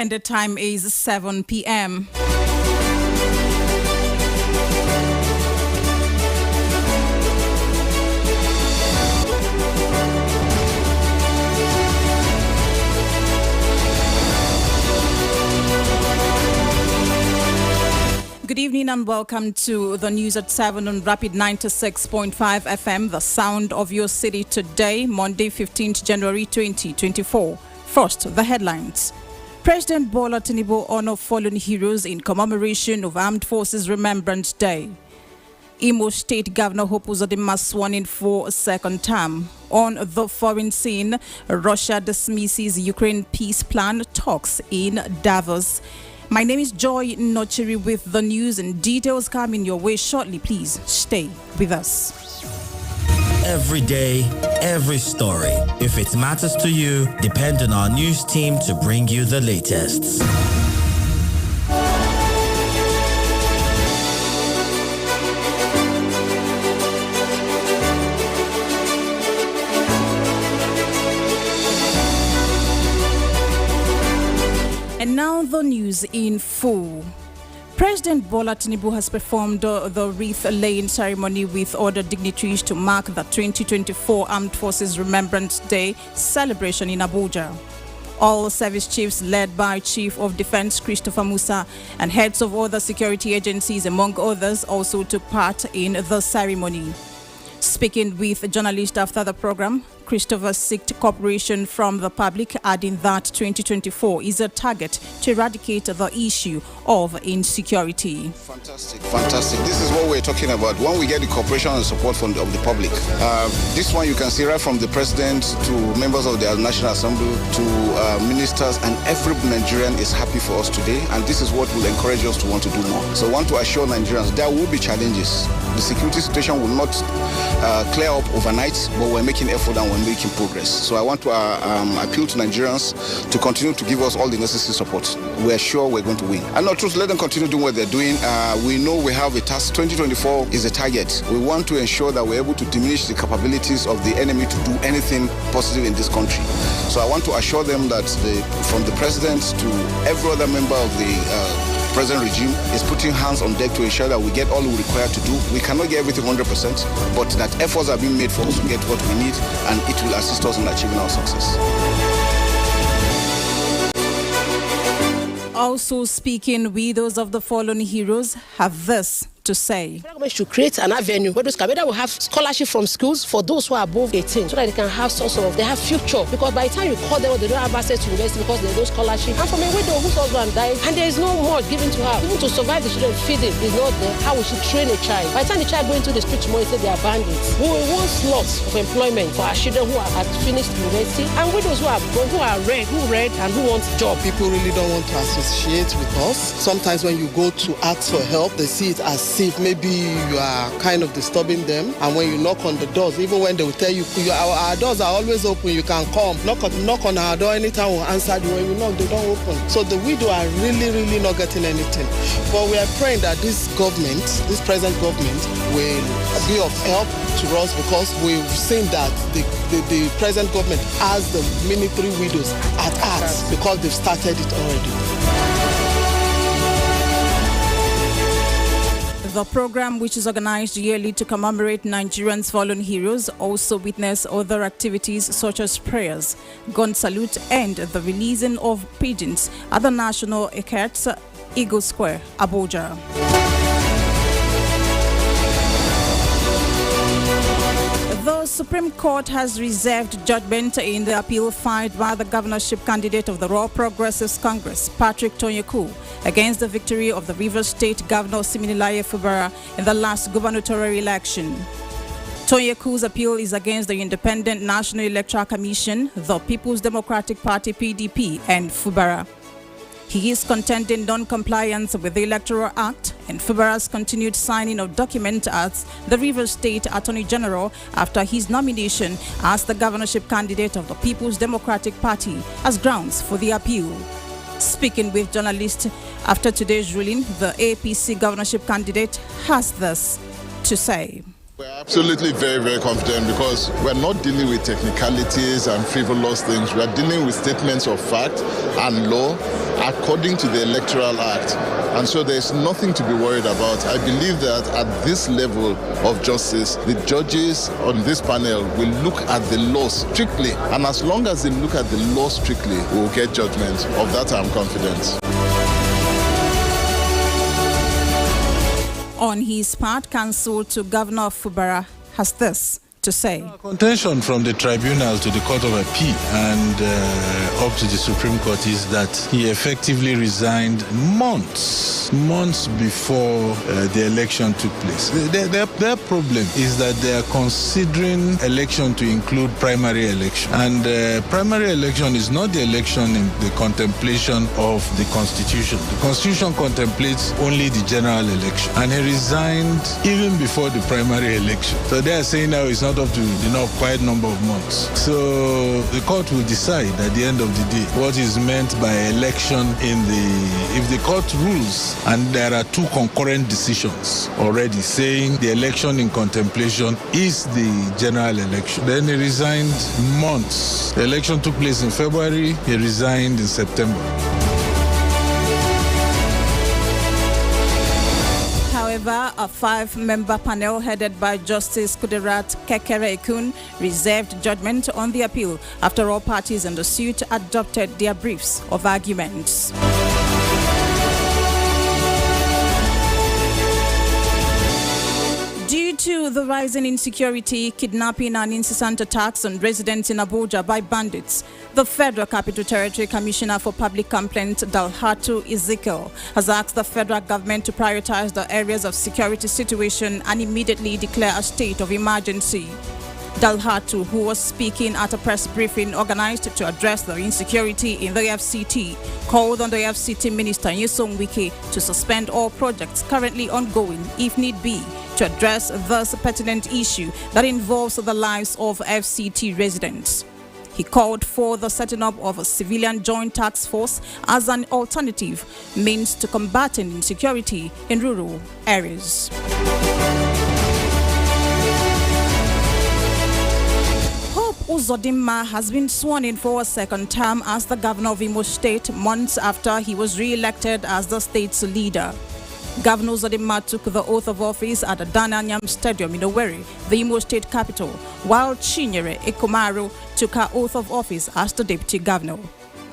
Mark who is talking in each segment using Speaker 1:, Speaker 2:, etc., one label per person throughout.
Speaker 1: And the time is 7 p.m. Good evening and welcome to the news at 7 on Rapid 96.5 FM, the sound of your city today, Monday, 15th January 2024. First, the headlines. President Bola Tinubu honor fallen heroes in commemoration of Armed Forces Remembrance Day. Imo State Governor Hope Uzodinma sworn in for a second term. On the foreign scene, Russia dismisses Ukraine peace plan talks in Davos. My name is Joy Nochiri with the news and details coming your way shortly. Please stay with us.
Speaker 2: Every day, every story. If it matters to you, depend on our news team to bring you the latest.
Speaker 1: And now the news in full. President Bola Tinubu has performed the wreath-laying ceremony with other dignitaries to mark the 2024 Armed Forces Remembrance Day celebration in Abuja. All service chiefs led by Chief of Defense Christopher Musa and heads of other security agencies, among others, also took part in the ceremony. Speaking with journalists after the program, Christopher sought cooperation from the public, adding that 2024 is a target to eradicate the issue of insecurity.
Speaker 3: Fantastic. This is what we're talking about. When we get the cooperation and support of the public. This one you can see right from the president to members of the National Assembly to ministers, and every Nigerian is happy for us today. And this is what will encourage us to want to do more. So I want to assure Nigerians there will be challenges. The security situation will not clear up overnight, but we're making effort and we're making progress. So I want to appeal to Nigerians to continue to give us all the necessary support. We're sure we're going to win. And not just let them continue doing what they're doing. We know we have a task. 2024 is a target. We want to ensure that we're able to diminish the capabilities of the enemy to do anything positive in this country. So I want to assure them that from the president to every other member of the present regime is putting hands on deck to ensure that we get all we require to do. We cannot get everything 100%, but that efforts are being made for us to get what we need, and it will assist us in achieving our success.
Speaker 1: Also speaking, widows of the fallen heroes have this to say.
Speaker 4: The government should create an avenue where those Kabeda will have scholarship from schools for those who are above 18, so that they can have they have future. Because by the time you call them, they don't have access to university because there's no scholarship. And from a widow whose husband died, and there is no more given to her, even to survive the children, feeding is not there. How will she train a child? By the time the child going to the street tomorrow, say they are bandits. We will want slots of employment for our children who have finished university, and widows who read and who want job.
Speaker 5: People really don't want to associate with us. Sometimes when you go to ask for help, they see it as if maybe you are kind of disturbing them, and when you knock on the doors, even when they will tell you, our doors are always open, you can come, knock on our door anytime, we'll answer you. When you knock, they don't open. So the widow are really not getting anything. But we are praying that this present government will be of help to us, because we've seen that the present government has the military widows at heart, because they've started it already.
Speaker 1: The program, which is organized yearly to commemorate Nigerians' fallen heroes, also witnessed other activities such as prayers, gun salute, and the releasing of pigeons at the National Ecats, Eagle Square, Abuja. The Supreme Court has reserved judgment in the appeal filed by the governorship candidate of the Raw Progressives Congress, Patrick Tonyeku, against the victory of the Rivers State Governor Siminalayi Fubara in the last gubernatorial election. Tonyeku's appeal is against the Independent National Electoral Commission, the People's Democratic Party (PDP), and Fubara. He is contending non-compliance with the Electoral Act and Fubara's continued signing of documents as the Rivers State Attorney General after his nomination as the governorship candidate of the People's Democratic Party as grounds for the appeal. Speaking with journalists after today's ruling, the APC governorship candidate has this to say.
Speaker 6: We're absolutely very, very confident because we're not dealing with technicalities and frivolous things. We're dealing with statements of fact and law according to the Electoral Act. And so there's nothing to be worried about. I believe that at this level of justice, the judges on this panel will look at the law strictly. And as long as they look at the law strictly, we'll get judgment. Of that, I'm confident.
Speaker 1: On his part, counsel to Governor Fubara has this to say.
Speaker 7: Contention from the tribunal to the Court of Appeal and up to the Supreme Court is that he effectively resigned months before the election took place. Their problem is that they are considering election to include primary election. And primary election is not the election in the contemplation of the Constitution. The Constitution contemplates only the general election. And he resigned even before the primary election. So they are saying now it's not up to the quite number of months. So the court will decide at the end of the day what is meant by election if the court rules and there are two concurrent decisions already saying the election in contemplation is the general election. Then he resigned months. The election took place in February, he resigned in September.
Speaker 1: However, a 5-member panel headed by Justice Kudirat Kekere-Ekun reserved judgment on the appeal after all parties in the suit adopted their briefs of arguments. Due to the rising insecurity, kidnapping and incessant attacks on residents in Abuja by bandits, the Federal Capital Territory Commissioner for Public Complaints, Dalhatu Ezekiel, has asked the federal government to prioritize the areas of security situation and immediately declare a state of emergency. Dalhatu, who was speaking at a press briefing organized to address the insecurity in the FCT, called on the FCT Minister Nyesom Wike to suspend all projects currently ongoing, if need be, to address this pertinent issue that involves the lives of FCT residents. He called for the setting up of a civilian joint task force as an alternative means to combating insecurity in rural areas. Uzodimma has been sworn in for a second term as the governor of Imo State months after he was re-elected as the state's leader. Governor Uzodimma took the oath of office at the Dananyam Stadium in Owerri, the Imo State capital, while Chinyere Ekomaru took her oath of office as the deputy governor.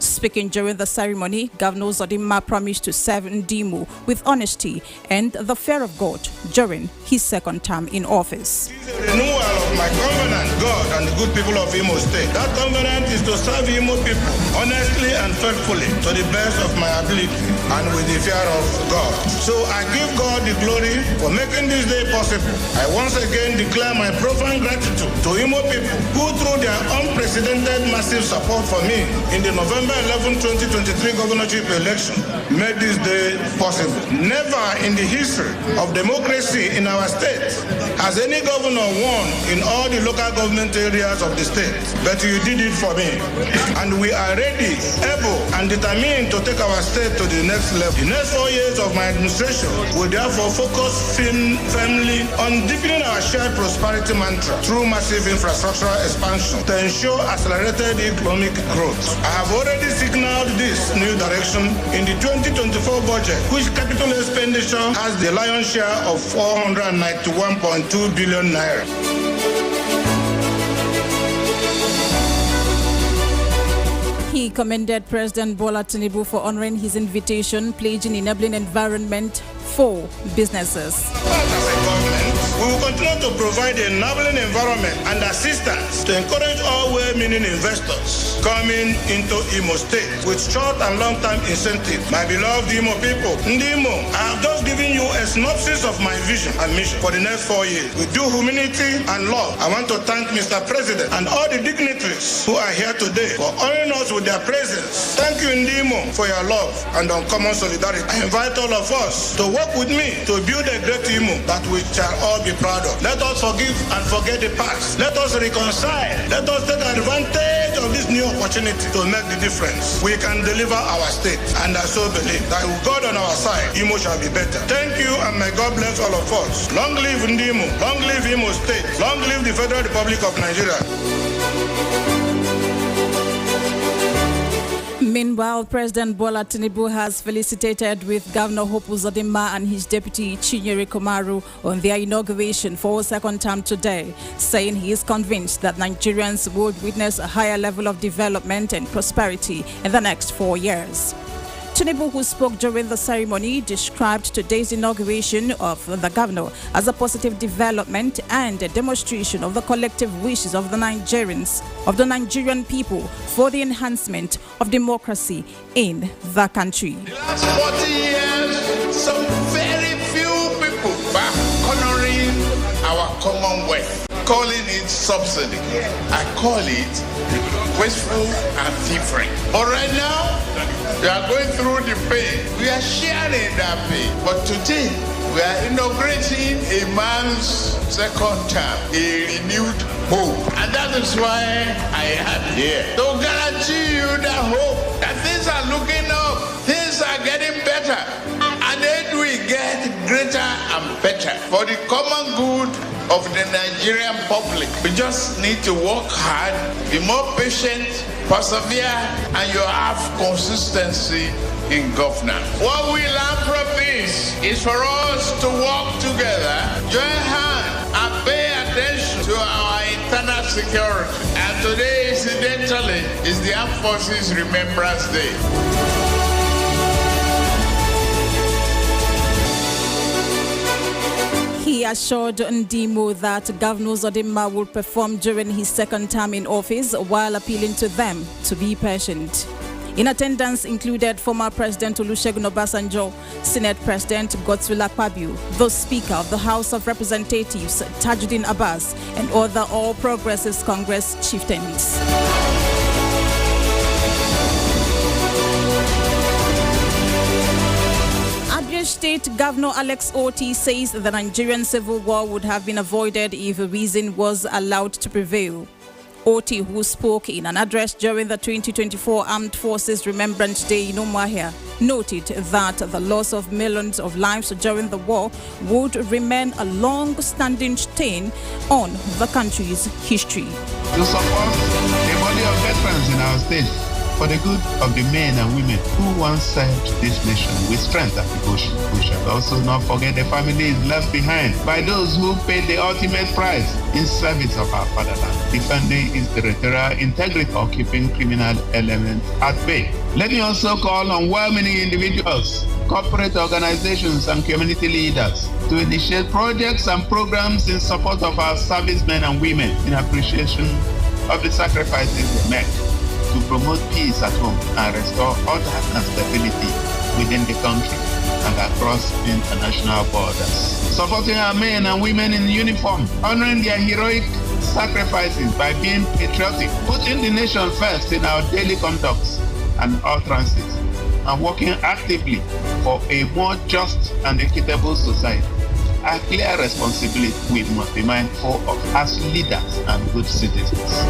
Speaker 1: Speaking during the ceremony, Governor Uzodimma promised to serve Ndimo with honesty and the fear of God during his second term in office.
Speaker 8: This is a renewal of my covenant, God and the good people of Imo State. That covenant is to serve Imo people honestly and faithfully to the best of my ability and with the fear of God. So I give God the glory for making this day possible. I once again declare my profound gratitude to Imo people who, through their unprecedented massive support for me in the November 11, 2023 governorship election, made this day possible. Never in the history of democracy in our state has any governor won in all the local government areas of the state, but you did it for me. And we are ready, able, and determined to take our state to the next level. The next 4 years of my administration will therefore focus firmly on deepening our shared prosperity mantra through massive infrastructural expansion to ensure accelerated economic growth. I have already signaled this new direction in the 2024 budget, which capital expenditure has the lion's share of 491.2 billion naira.
Speaker 1: He commended President Bola Tinubu for honoring his invitation, pledging enabling environment for businesses.
Speaker 8: We will continue to provide an enabling environment and assistance to encourage all well-meaning investors coming into Imo State with short and long-term incentives. My beloved Imo people, Ndimo, I have just given you a synopsis of my vision and mission for the next 4 years. With due humility and love, I want to thank Mr. President and all the dignitaries who are here today for honoring us with their presence. Thank you, Ndimo, for your love and uncommon solidarity. I invite all of us to work with me to build a great Imo that we shall all be proud of. Let us forgive and forget the past. Let us reconcile. Let us take advantage advantage of this new opportunity to make the difference. We can deliver our state, and I so believe that with God on our side, Imo shall be better. Thank you, and may God bless all of us. Long live Ndimo, long live Imo State, long live the Federal Republic of Nigeria.
Speaker 1: Meanwhile, President Bola Tinubu has felicitated with Governor Hope Uzodinma and his deputy Chinyere Komaru on their inauguration for a second term today, saying he is convinced that Nigerians would witness a higher level of development and prosperity in the next 4 years. Tinubu, who spoke during the ceremony, described today's inauguration of the governor as a positive development and a demonstration of the collective wishes of the Nigerian people for the enhancement of democracy in the country.
Speaker 9: The last 40 years, some very few people were cornering our commonwealth, calling it subsidy. I call it wasteful and thievery. But right now, we are going through the pain. We are sharing that pain. But today, we are inaugurating a man's second term, a renewed hope. And that is why I am here. To guarantee you that hope, that things are looking up, things are getting better. And it will get greater and better for the common good of the Nigerian public. We just need to work hard, be more patient, persevere, and you have consistency in governance. What we learn from this is for us to work together, join hands, and pay attention to our internal security. And today, incidentally, is the Armed Forces Remembrance Day.
Speaker 1: He assured Ndimo that Governor Uzodinma will perform during his second term in office while appealing to them to be patient. In attendance included former President Olusegun Obasanjo, Senate President Godswill Akpabio, the Speaker of the House of Representatives Tajuddin Abbas, and other All Progressives Congress chieftains. State Governor Alex Otti says the Nigerian civil war would have been avoided if reason was allowed to prevail. Otti, who spoke in an address during the 2024 Armed Forces Remembrance Day in Umuahia, noted that the loss of millions of lives during the war would remain a long-standing stain on the country's history.
Speaker 10: To support the body of veterans in our state, for the good of the men and women who once served this nation with strength and devotion. We shall also not forget the families left behind by those who paid the ultimate price in service of our fatherland, defending its territorial integrity or keeping criminal elements at bay. Let me also call on well-meaning individuals, corporate organizations, and community leaders to initiate projects and programs in support of our servicemen and women in appreciation of the sacrifices they make to promote peace at home and restore order and stability within the country and across international borders. Supporting our men and women in uniform, honoring their heroic sacrifices by being patriotic, putting the nation first in our daily conducts and utterances, and working actively for a more just and equitable society. A clear responsibility we must be mindful of as leaders and good citizens.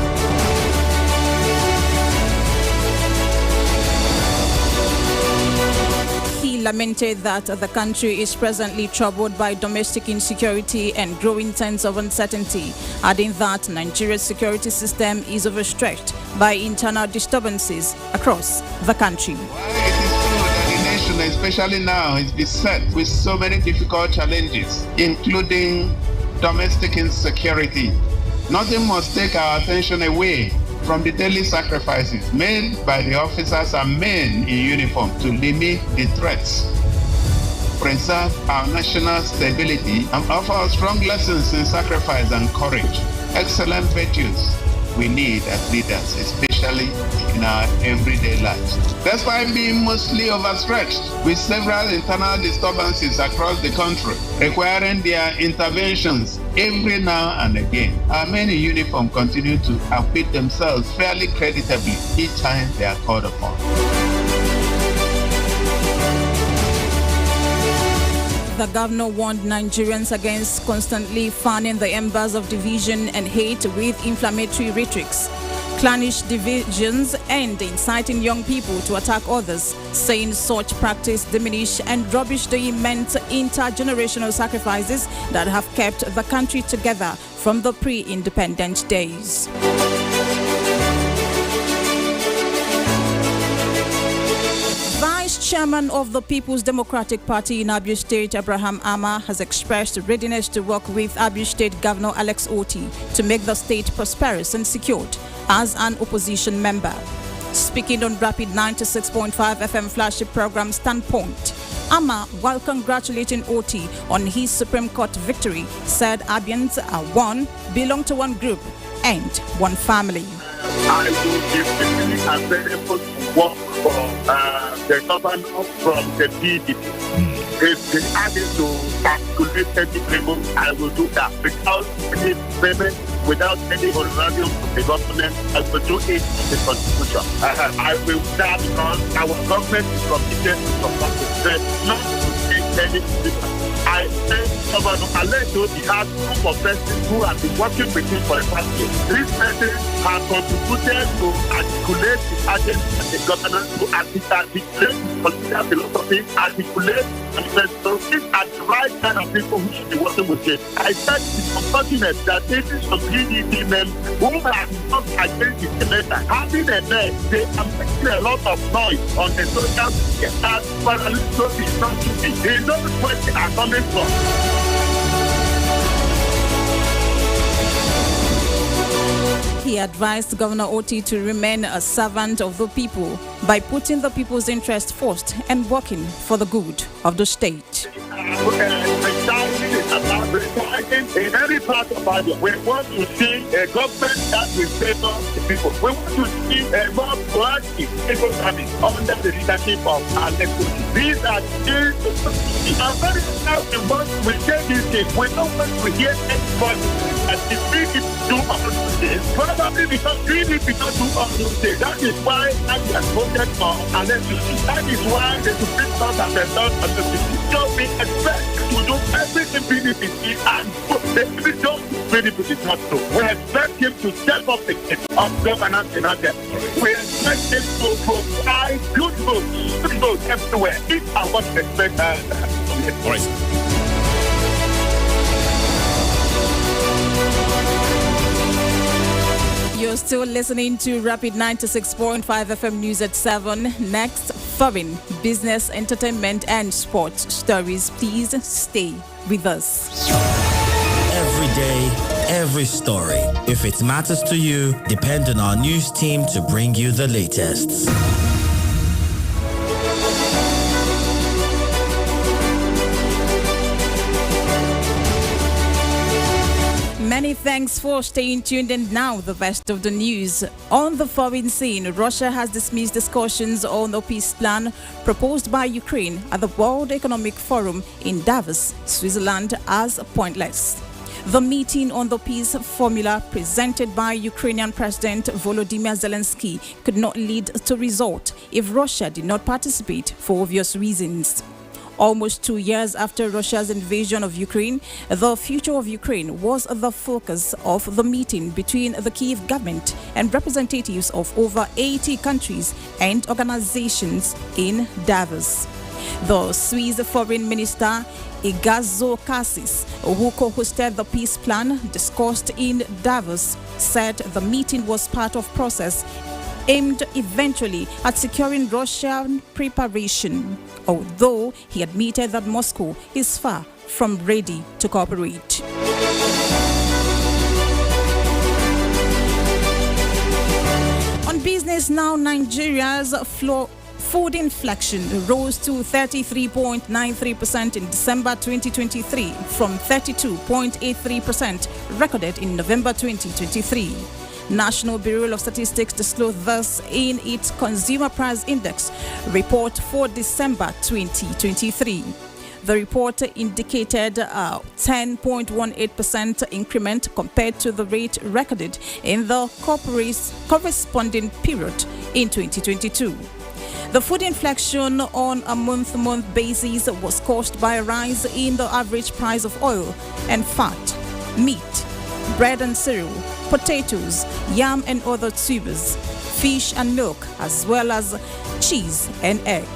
Speaker 1: He lamented that the country is presently troubled by domestic insecurity and growing sense of uncertainty, adding that Nigeria's security system is overstretched by internal disturbances across the country.
Speaker 10: It is true that the nation, especially now, is beset with so many difficult challenges, including domestic insecurity. Nothing must take our attention away from the daily sacrifices made by the officers and men in uniform to limit the threats, preserve our national stability, and offer strong lessons in sacrifice and courage. Excellent virtues we need as leaders, especially in our everyday lives. Despite being mostly overstretched with several internal disturbances across the country, requiring their interventions every now and again, our men in uniform continue to acquit themselves fairly creditably each time they are called upon.
Speaker 1: The governor warned Nigerians against constantly fanning the embers of division and hate with inflammatory rhetorics, clannish divisions and inciting young people to attack others, saying such practice diminish and rubbish the immense intergenerational sacrifices that have kept the country together from the pre-independent days. Chairman of the People's Democratic Party in Abia State, Abraham Ama, has expressed readiness to work with Abia State Governor Alex Otti to make the state prosperous and secured as an opposition member. Speaking on Rapid 96.5 FM flagship program Standpoint, Ama, while congratulating Otti on his Supreme Court victory, said Abians are one, belong to one group and one family.
Speaker 11: I will definitely available to work for the governor from the PDP. If they add it to calculate any level, I will do that without any payment, without any honorarium from the government. I will do it in the constitution. I will start because our government is committed to support not to take any decision. I say Governor Alejo, he has a group of persons who have been working with him for the past year. These persons have contributed to articulate the agenda of the government, to articulate the political philosophy, articulate manifesto. These are the right kind of people who should be working with him. I said it's unfortunate that this is some PDP men who have not against the senator. Having a name, they are making a lot of noise on the social media. As Paralito is not to be. They know where they are coming from.
Speaker 1: He advised Governor Otti to remain a servant of the people by putting the people's interest first and working for the good of the state.
Speaker 11: In every part of Abia, we want to see a government that will favor the people. We want to see a more proactive people service under the leadership of Alex Otti. These are things I'm very proud of what we say these things. We don't want to hear anybody that the PDP do all those things. Probably because PDP don't do all those things. That is why I have voted for Alex Otti. That is why the Supreme Court has done on the PDP. So we expect to do everything PDP is and the PDP don't PDP is not so. We expect him to step up the game of governance in Abia. We expect him to provide good votes everywhere. These are what we expect. All right.
Speaker 1: You're still listening to Rapid 96.5 FM News at 7. Next, foreign, business, entertainment, and sports stories. Please stay with us.
Speaker 2: Every day, every story. If it matters to you, depend on our news team to bring you the latest.
Speaker 1: Many thanks for staying tuned, and now the rest of the news. On the foreign scene, Russia has dismissed discussions on the peace plan proposed by Ukraine at the World Economic Forum in Davos, Switzerland, as pointless. The meeting on the peace formula presented by Ukrainian President Volodymyr Zelensky could not lead to result if Russia did not participate for obvious reasons. Almost 2 years after Russia's invasion of Ukraine, the future of Ukraine was the focus of the meeting between the Kyiv government and representatives of over 80 countries and organizations in Davos. The Swiss Foreign Minister Ignacio Cassis, who co-hosted the peace plan discussed in Davos, said the meeting was part of process aimed eventually at securing Russian preparation, although he admitted that Moscow is far from ready to cooperate. On business now, Nigeria's food inflation rose to 33.93% in December 2023 from 32.83% recorded in November 2023. National Bureau of Statistics disclosed this in its Consumer Price Index report for December 2023. The report indicated a 10.18% increment compared to the rate recorded in the corresponding period in 2022. The food inflation on a month-to-month basis was caused by a rise in the average price of oil and fat, meat, bread and cereal, potatoes, yam and other tubers, fish and milk, as well as cheese and egg.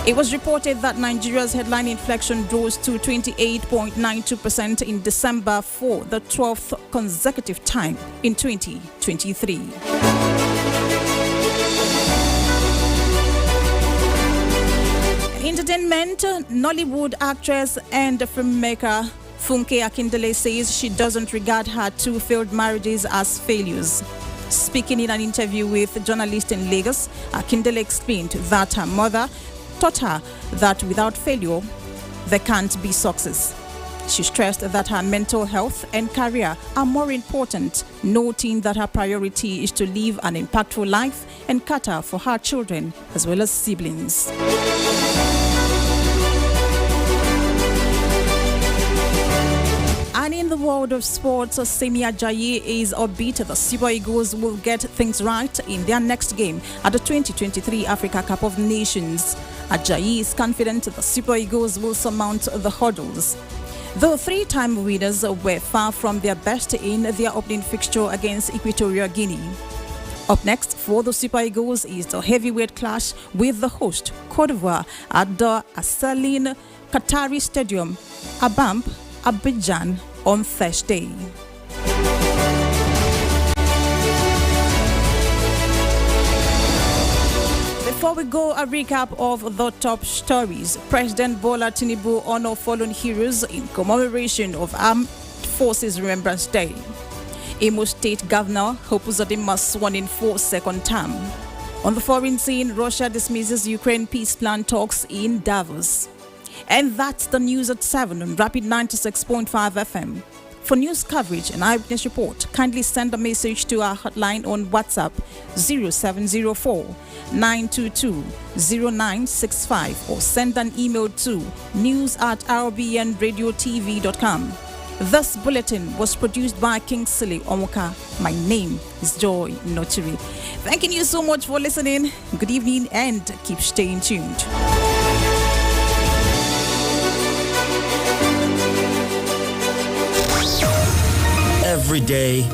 Speaker 1: It was reported that Nigeria's headline inflation rose to 28.92% in December for the 12th consecutive time in 2023. Entertainment, Nollywood actress and filmmaker Funke Akindele says she doesn't regard her two failed marriages as failures. Speaking in an interview with journalists in Lagos, Akindele explained that her mother taught her that without failure, there can't be success. She stressed that her mental health and career are more important, noting that her priority is to live an impactful life and cater for her children as well as siblings. And in the world of sports, Semi Ajayi is upbeat the Super Eagles will get things right in their next game at the 2023 Africa Cup of Nations. Ajayi is confident the Super Eagles will surmount the hurdles. Though three-time winners were far from their best in their opening fixture against Equatorial Guinea. Up next for the Super Eagles is the heavyweight clash with the host, Cote d'Ivoire, at the Asaline Qatari Stadium, Abamp, Abidjan, on Thursday. Before we go, a recap of the top stories. President Bola Tinubu honor fallen heroes in commemoration of Armed Forces Remembrance Day. Imo State Governor Hope Uzodinma sworn in for second term. On the foreign scene, Russia dismisses Ukraine peace plan talks in Davos. And that's the news at 7 on Rapid 96.5 FM. For news coverage and eyewitness report, kindly send a message to our hotline on WhatsApp 0704 922 0965 or send an email to news@rbnradiotv.com. This bulletin was produced by Kingsley Omoka. My name is Joy Notiri. Thanking you so much for listening. Good evening and keep staying tuned.
Speaker 2: Every day,